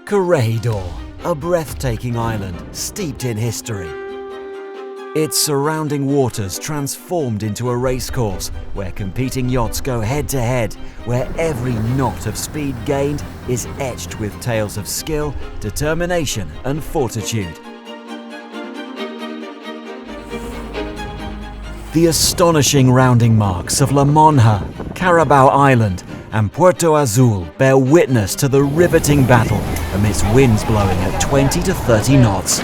Corregidor, a breathtaking island steeped in history. Its surrounding waters transformed into a racecourse where competing yachts go head-to-head, where every knot of speed gained is etched with tales of skill, determination and fortitude. The astonishing rounding marks of La Monja, Carabao Island and Puerto Azul bear witness to the riveting battle amidst winds blowing at 20 to 30 knots.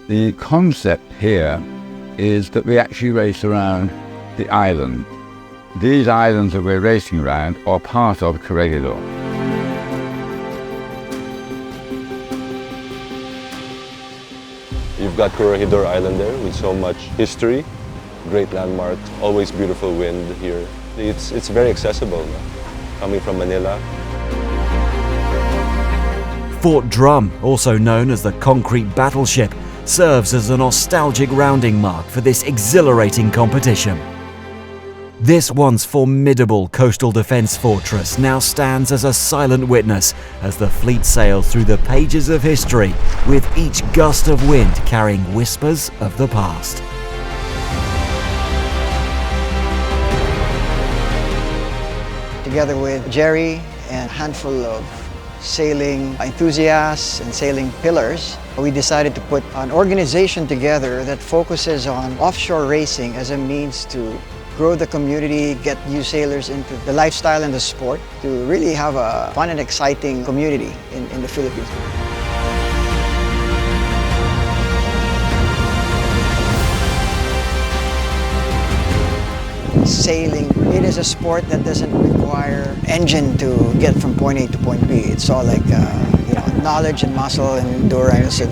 The concept here is that we actually race around the island. These islands that we're racing around are part of Corregidor. You've got Corregidor Island there with so much history, great landmarks, always beautiful wind here. It's very accessible, no? Coming from Manila. Fort Drum, also known as the concrete battleship, serves as a nostalgic rounding mark for this exhilarating competition. This once formidable coastal defence fortress now stands as a silent witness as the fleet sails through the pages of history, with each gust of wind carrying whispers of the past. Together with Jerry and a handful of sailing enthusiasts and sailing pillars, we decided to put an organization together that focuses on offshore racing as a means to grow the community, get new sailors into the lifestyle and the sport, to really have a fun and exciting community in the Philippines. Sailing, it is a sport that doesn't require engine to get from point A to point B. It's all like knowledge and muscle and endurance and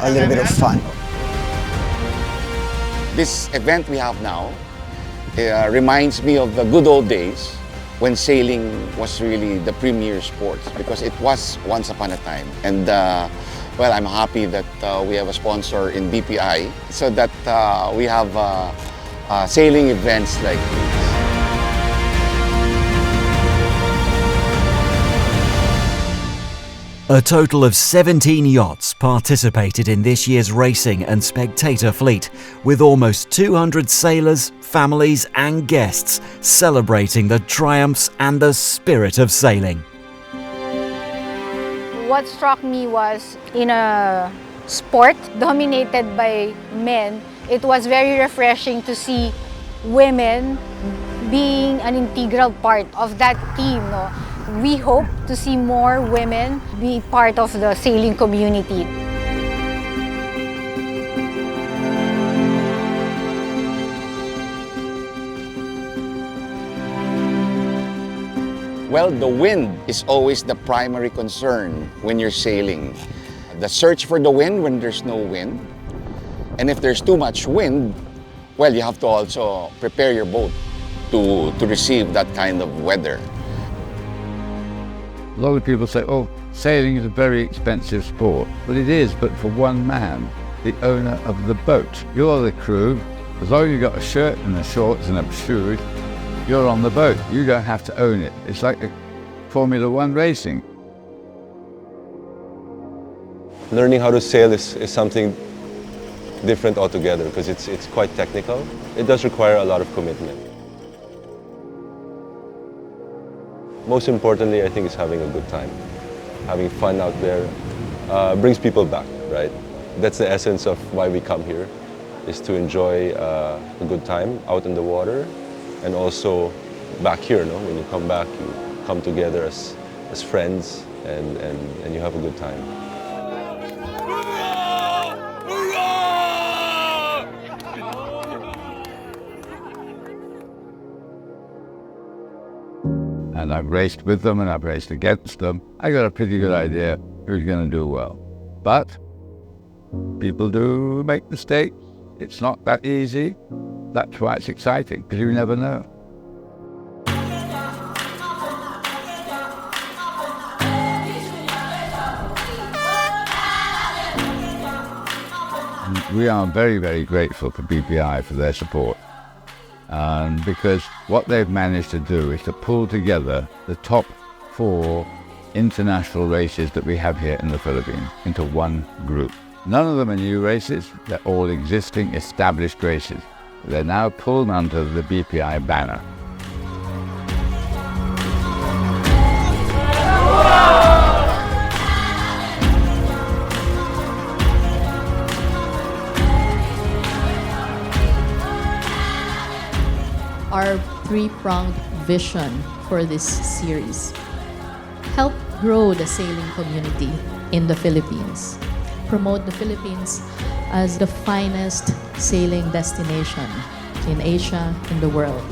a little bit of fun. This event we have now reminds me of the good old days when sailing was really the premier sport, because it was once upon a time. And well, I'm happy that we have a sponsor in BPI so that we have sailing events like this. A total of 17 yachts participated in this year's racing and spectator fleet, with almost 200 sailors, families and guests celebrating the triumphs and the spirit of sailing. What struck me was, in a sport dominated by men, it was very refreshing to see women being an integral part of that team. No? We hope to see more women be part of the sailing community. Well, the wind is always the primary concern when you're sailing. The search for the wind when there's no wind. And if there's too much wind, well, you have to also prepare your boat to receive that kind of weather. A lot of people say, oh, sailing is a very expensive sport. Well, it is, but for one man, the owner of the boat. You're the crew. As long as you've got a shirt and the shorts and a shoes, you're on the boat. You don't have to own it. It's like a Formula One racing. Learning how to sail is something different altogether because it's quite technical. It does require a lot of commitment. Most importantly, I think, is having a good time. Having fun out there brings people back, right? That's the essence of why we come here, is to enjoy a good time out in the water, and also back here, no? When you come back, you come together as friends and you have a good time. And I've raced with them and I've raced against them. I got a pretty good idea who's going to do well. But people do make mistakes. It's not that easy. That's why it's exciting, because you never know. We are very, very grateful for BPI for their support. Because what they've managed to do is to pull together the top 4 international races that we have here in the Philippines into one group. None of them are new races, they're all existing, established races. They're now pulled under the BPI banner. Our three-pronged vision for this series: help grow the sailing community in the Philippines, promote the Philippines as the finest sailing destination in Asia, in the world.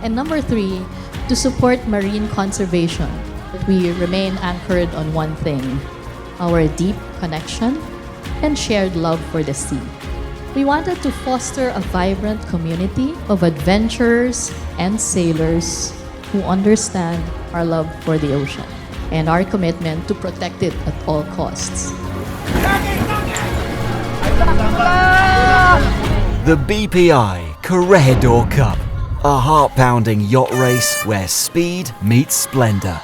And number 3, to support marine conservation. We remain anchored on one thing: our deep connection and shared love for the sea. We wanted to foster a vibrant community of adventurers and sailors who understand our love for the ocean and our commitment to protect it at all costs. The BPI Corregidor Cup, a heart-pounding yacht race where speed meets splendor.